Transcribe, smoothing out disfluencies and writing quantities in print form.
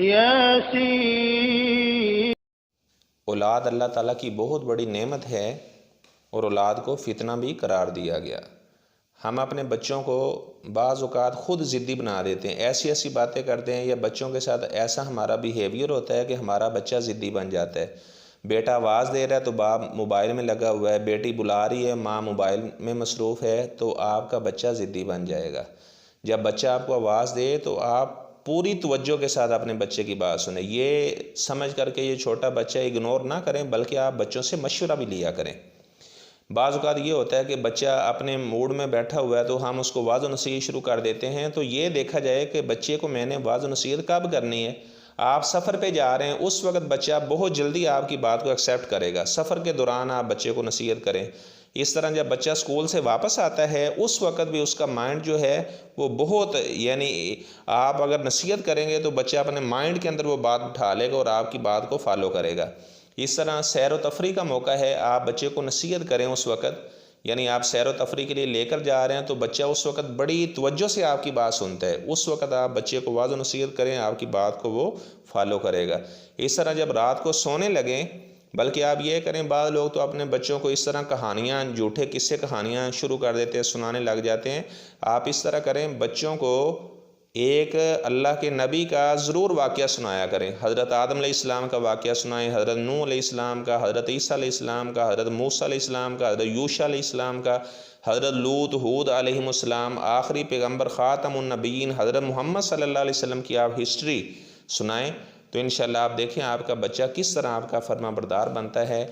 यासीन। औलाद अल्लाह ताला की बहुत बड़ी नेमत है और औलाद को फितना भी करार दिया गया। हम अपने बच्चों को बाज़ औक़ात ख़ुद ज़िद्दी बना देते हैं, ऐसी ऐसी बातें करते हैं या बच्चों के साथ ऐसा हमारा बिहेवियर होता है कि हमारा बच्चा ज़िद्दी बन जाता है। बेटा आवाज़ दे रहा है तो बाप मोबाइल में लगा हुआ है, बेटी बुला रही है, माँ मोबाइल में मसरूफ़ है, तो आपका बच्चा ज़िद्दी बन जाएगा। जब बच्चा आपको आवाज़ दे तो आप पूरी तवज्जो के साथ अपने बच्चे की बात सुने। ये समझ करके ये छोटा बच्चा इग्नोर ना करें, बल्कि आप बच्चों से मशवरा भी लिया करें। बाज़ औक़ात ये होता है कि बच्चा अपने मूड में बैठा हुआ है तो हम उसको वाज़ व नसीहत शुरू कर देते हैं। तो ये देखा जाए कि बच्चे को मैंने वाज़ व नसीहत कब करनी है। आप सफ़र पे जा रहे हैं, उस वक्त बच्चा बहुत जल्दी आपकी बात को एक्सेप्ट करेगा। सफ़र के दौरान आप बच्चे को नसीहत करें। इस तरह जब बच्चा स्कूल से वापस आता है उस वक्त भी उसका माइंड जो है वो बहुत, यानी आप अगर नसीहत करेंगे तो बच्चा अपने माइंड के अंदर वो बात उठा लेगा और आपकी बात को फॉलो करेगा। इस तरह सैर व तफरी का मौका है, आप बच्चे को नसीहत करें उस वक़्त, यानी आप सैर व तफरी के लिए लेकर जा रहे हैं तो बच्चा उस वक़्त बड़ी तवज्जो से आपकी बात सुनता है। उस वक़्त आप बच्चे को वाज़ व नसीहत करें, आपकी बात को वो फॉलो करेगा। इस तरह जब रात को सोने लगें, बल्कि आप ये करें, बाद लोग तो अपने बच्चों को इस तरह कहानियाँ, झूठे किस्से कहानियाँ शुरू कर देते हैं, सुनाने लग जाते हैं। आप इस तरह करें, बच्चों को एक अल्लाह के नबी का ज़रूर वाक़या सुनाया करें। हज़रत आदम अलैहिस्सलाम का वाक़या सुनाएं, हज़रत नूह अलैहिस्सलाम का, हज़रत ईसा अलैहिस्सलाम का, हज़रत मूसा अलैहिस्सलाम का, हज़रत यूशा अलैहिस्सलाम का, हज़रत लूत, हूद अलैहिमुस्सलाम, आखिरी पैगम्बर ख़ातमुन नबिय्यीन हज़रत मोहम्मद सल्लल्लाहु अलैहि वसल्लम की आप हिस्ट्री सुनाएं। तो इंशाअल्लाह आप देखें आपका बच्चा किस तरह आपका फर्माबरदार बनता है।